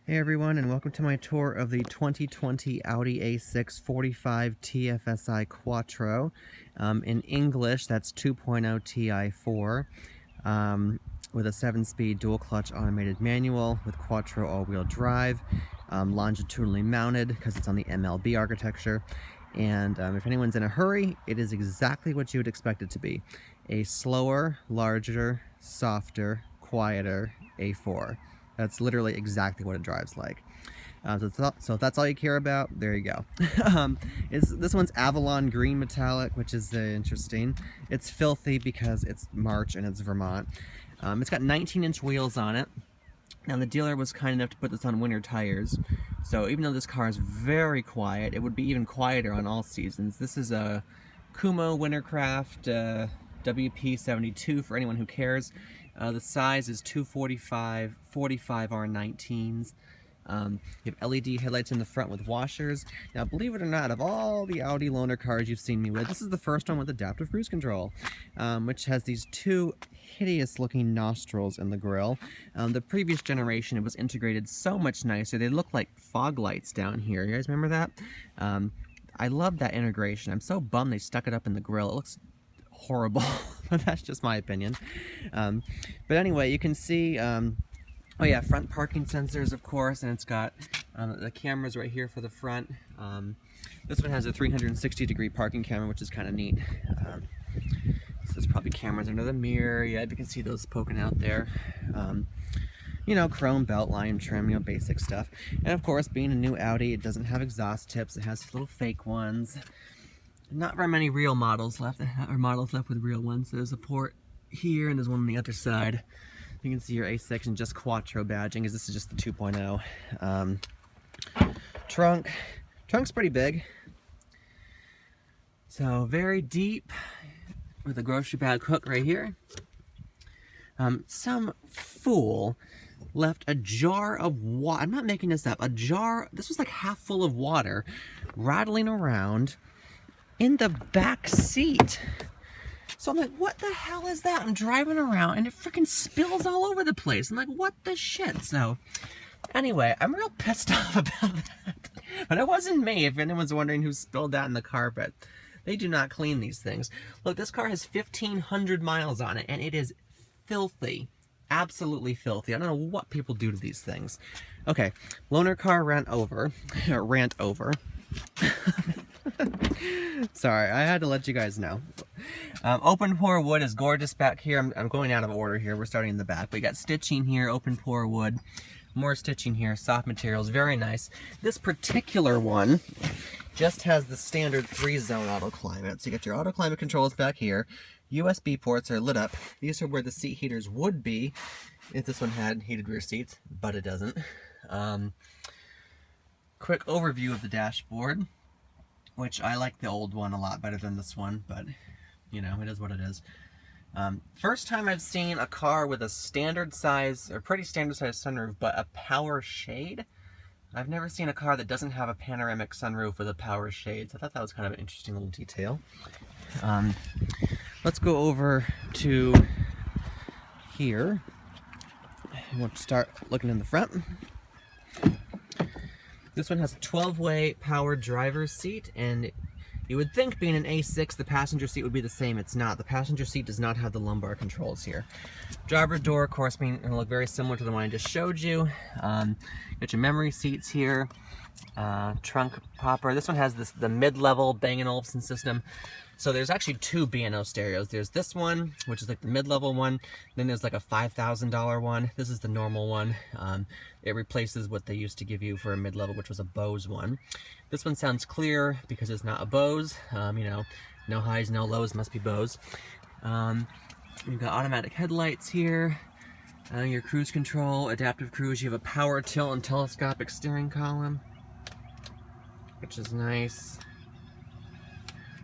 Hey everyone, and welcome to my tour of the 2020 Audi A6 45 TFSI Quattro. In English, that's 2.0 Ti4 with a 7-speed dual-clutch automated manual with Quattro all-wheel drive, longitudinally mounted because it's on the MLB architecture. And if anyone's in a hurry, it is exactly what you would expect it to be. A slower, larger, softer, quieter A4. That's literally exactly what it drives like. So if that's all you care about, there you go. This one's Avalon Green Metallic, which is interesting. It's filthy because it's March and it's Vermont. It's got 19-inch wheels on it. Now the dealer was kind enough to put this on winter tires, so even though this car is very quiet, it would be even quieter on all seasons. This is a Kumo Wintercraft WP72 for anyone who cares. The size is 245, 45 R19s. You have LED headlights in the front with washers. Now, believe it or not, of all the Audi loaner cars you've seen me with, this is the first one with adaptive cruise control, which has these two hideous-looking nostrils in the grille. The previous generation, it was integrated so much nicer. They look like fog lights down here. You guys remember that? I love that integration. I'm so bummed they stuck it up in the grille. It looks horrible, but that's just my opinion. But anyway, you can see oh yeah, front parking sensors, of course, and it's got the cameras right here for the front. This one has a 360-degree parking camera, which is kind of neat. So there's probably cameras under the mirror. Yeah, you can see those poking out there. You know, chrome belt line trim, you know, basic stuff. And of course, being a new Audi, it doesn't have exhaust tips. It has little fake ones. Not very many real models left, or models left with real ones. There's a port here, and there's one on the other side. You can see your A6 and just Quattro badging, as this is just the 2.0. Trunk's pretty big. So very deep, with a grocery bag hook right here. Some fool left a jar of water. I'm not making this up. A jar, this was like half full of water, rattling around in the back seat. So I'm like, what the hell is that? I'm driving around and it freaking spills all over the place. I'm like, what the shit? So anyway, I'm real pissed off about that. But it wasn't me, if anyone's wondering who spilled that in the carpet. They do not clean these things. Look, this car has 1,500 miles on it and it is filthy. Absolutely filthy. I don't know what people do to these things. Okay, loaner car rant over. Sorry, I had to let you guys know. Open pour wood is gorgeous back here. I'm going out of order here. We're starting in the back. We got stitching here, open pour wood. More stitching here, soft materials, very nice. This particular one just has the standard 3-zone auto climate. So you got your auto climate controls back here. USB ports are lit up. These are where the seat heaters would be if this one had heated rear seats, but it doesn't. Quick overview of the dashboard, which I like the old one a lot better than this one, but you know, it is what it is. First time I've seen a car with a standard size, or pretty standard size sunroof, but a power shade. I've never seen a car that doesn't have a panoramic sunroof with a power shade, so I thought that was kind of an interesting little detail. Let's go over to here. We'll start looking in the front. This one has a 12-way power driver's seat, and you would think being an A6 the passenger seat would be the same. It's not. The passenger seat does not have the lumbar controls here. Driver door, of course, going to look very similar to the one I just showed you. Got your memory seats here. Trunk popper. This one has the mid-level Bang & Olufsen system. So there's actually two B&O stereos. There's this one, which is like the mid-level one. Then there's like a $5,000 one. This is the normal one. It replaces what they used to give you for a mid-level, which was a Bose one. This one sounds clear because it's not a Bose. You know, no highs, no lows, must be Bose. You've got automatic headlights here. Your cruise control, adaptive cruise. You have a power tilt and telescopic steering column, which is nice.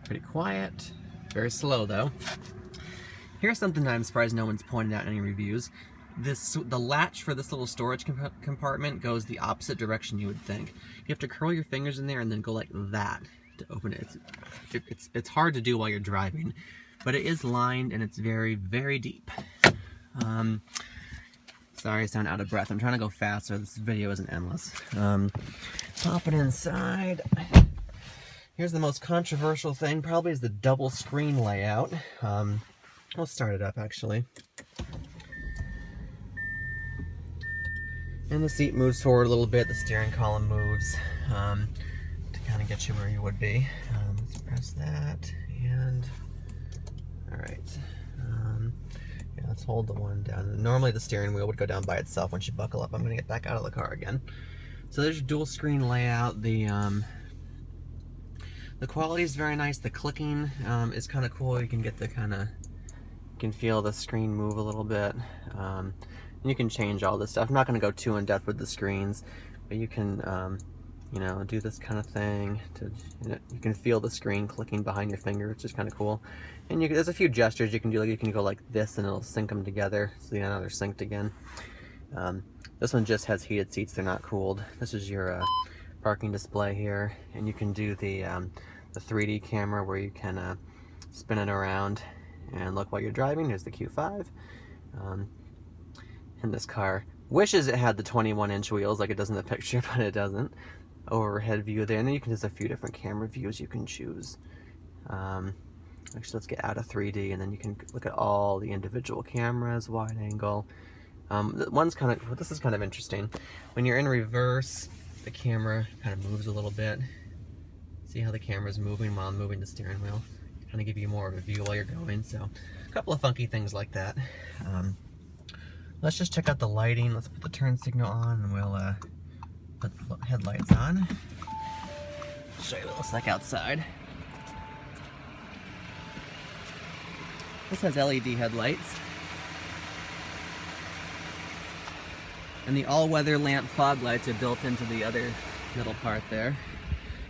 Pretty quiet. Very slow though. Here's something that I'm surprised no one's pointed out in any reviews. The latch for this little storage compartment goes the opposite direction you would think. You have to curl your fingers in there and then go like that to open it. It's hard to do while you're driving, but it is lined and it's very, very deep. Sorry, I sound out of breath. I'm trying to go faster. This video isn't endless. Popping inside. Here's the most controversial thing, probably, is the double screen layout. I'll start it up, actually. And the seat moves forward a little bit. The steering column moves to kind of get you where you would be. Let's press that, and all right. Yeah, let's hold the one down. Normally the steering wheel would go down by itself once you buckle up. I'm gonna get back out of the car again. So there's your dual screen layout. The quality is very nice. The clicking is kind of cool. You can get the you can feel the screen move a little bit. And you can change all this stuff. I'm not gonna go too in depth with the screens, but you can you know, do this kind of thing to, you can feel the screen clicking behind your finger, which is kind of cool. And there's a few gestures you can do. Like you can go like this and it'll sync them together, so you know they're synced again. This one just has heated seats, they're not cooled. This is your parking display here, and you can do the 3D camera where you can spin it around and look while you're driving. Here's the Q5. And this car wishes it had the 21-inch wheels like it does in the picture, but it doesn't. Overhead view there, and then there's a few different camera views you can choose. Actually, let's get out of 3D, and then you can look at all the individual cameras, wide angle. This is kind of interesting. When you're in reverse, the camera kind of moves a little bit. See how the camera's moving while I'm moving the steering wheel? Kind of give you more of a view while you're going. So, a couple of funky things like that. Let's just check out the lighting. Let's put the turn signal on, and we'll put the headlights on. Show you what it looks like outside. This has LED headlights. And the all-weather lamp fog lights are built into the other middle part there.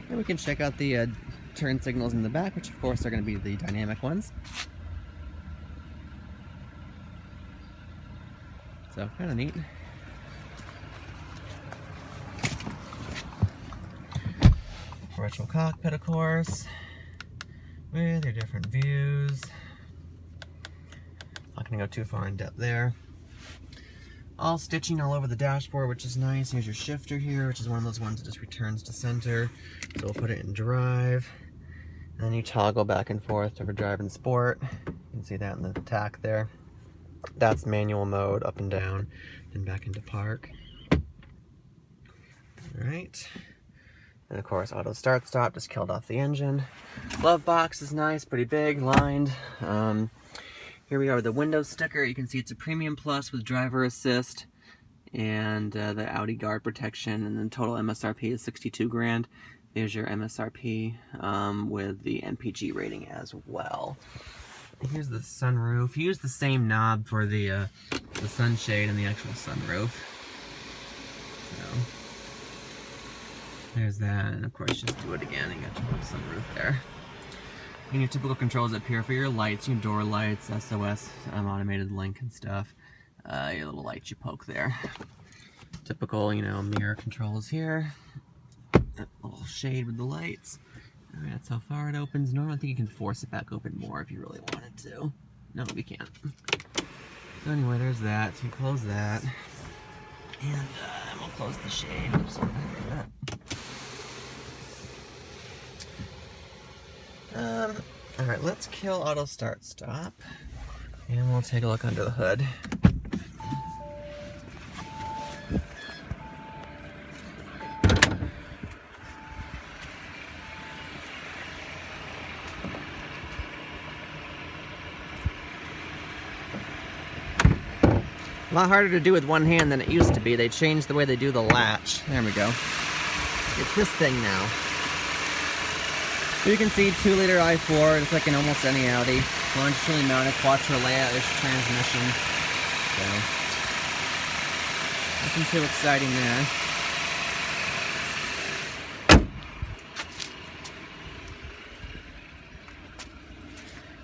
And we can check out the turn signals in the back, which of course are going to be the dynamic ones. So, kind of neat. Virtual cockpit, of course, with your different views. Not going to go too far in depth there. All stitching all over the dashboard, which is nice. Here's your shifter here, which is one of those ones that just returns to center. So we'll put it in drive. And then you toggle back and forth to drive and sport. You can see that in the tack there. That's manual mode, up and down, and back into park. Alright. And of course, auto start stop, just killed off the engine. Glove box is nice, pretty big, lined. Here we are with the Windows sticker. You can see it's a Premium Plus with driver assist and the Audi guard protection, and then total MSRP is 62 grand. There's your MSRP with the MPG rating as well. And here's the sunroof. You use the same knob for the sunshade and the actual sunroof. So, there's that, and of course just do it again. You got your sunroof there. And your typical controls up here for your lights, your door lights, SOS, automated link and stuff. Your little lights you poke there. Typical, you know, mirror controls here. That little shade with the lights. Alright, that's how far it opens. Normally I think you can force it back open more if you really wanted to. No, we can't. So anyway, there's that. So you close that. And we'll close the shade. Oops, sorry about that. Alright, let's kill auto start stop, and we'll take a look under the hood. A lot harder to do with one hand than it used to be. They changed the way they do the latch. There we go. It's this thing now. So you can see 2-liter i4, just like in almost any Audi. Longitudinally mounted quattro layout, there's transmission. So, nothing too exciting there.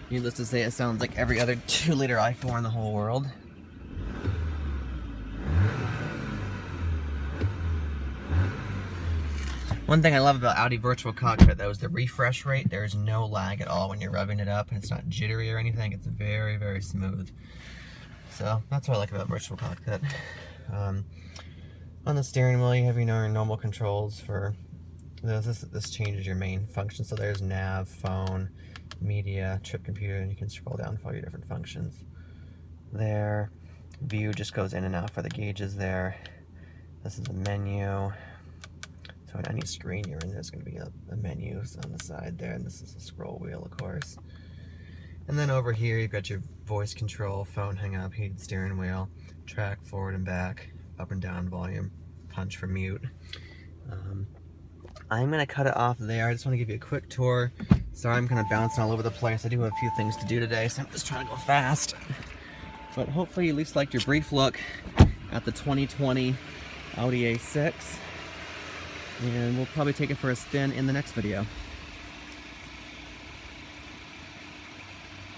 Needless to say, it sounds like every other 2-liter i4 in the whole world. One thing I love about Audi Virtual Cockpit, though, is the refresh rate. There's no lag at all when you're revving it up, and it's not jittery or anything. It's very, very smooth. So that's what I like about virtual cockpit. On the steering wheel, you have your normal controls for this changes your main function. So there's nav, phone, media, trip computer, and you can scroll down for all your different functions. There, view just goes in and out for the gauges there. This is a menu. So on any screen you're in, there's going to be a menu on the side there, and this is a scroll wheel, of course. And then over here, you've got your voice control, phone hang up, heated steering wheel, track forward and back, up and down volume, punch for mute. I'm going to cut it off there. I just want to give you a quick tour. Sorry, I'm kind of bouncing all over the place. I do have a few things to do today, so I'm just trying to go fast. But hopefully you at least liked your brief look at the 2020 Audi A6. And we'll probably take it for a spin in the next video.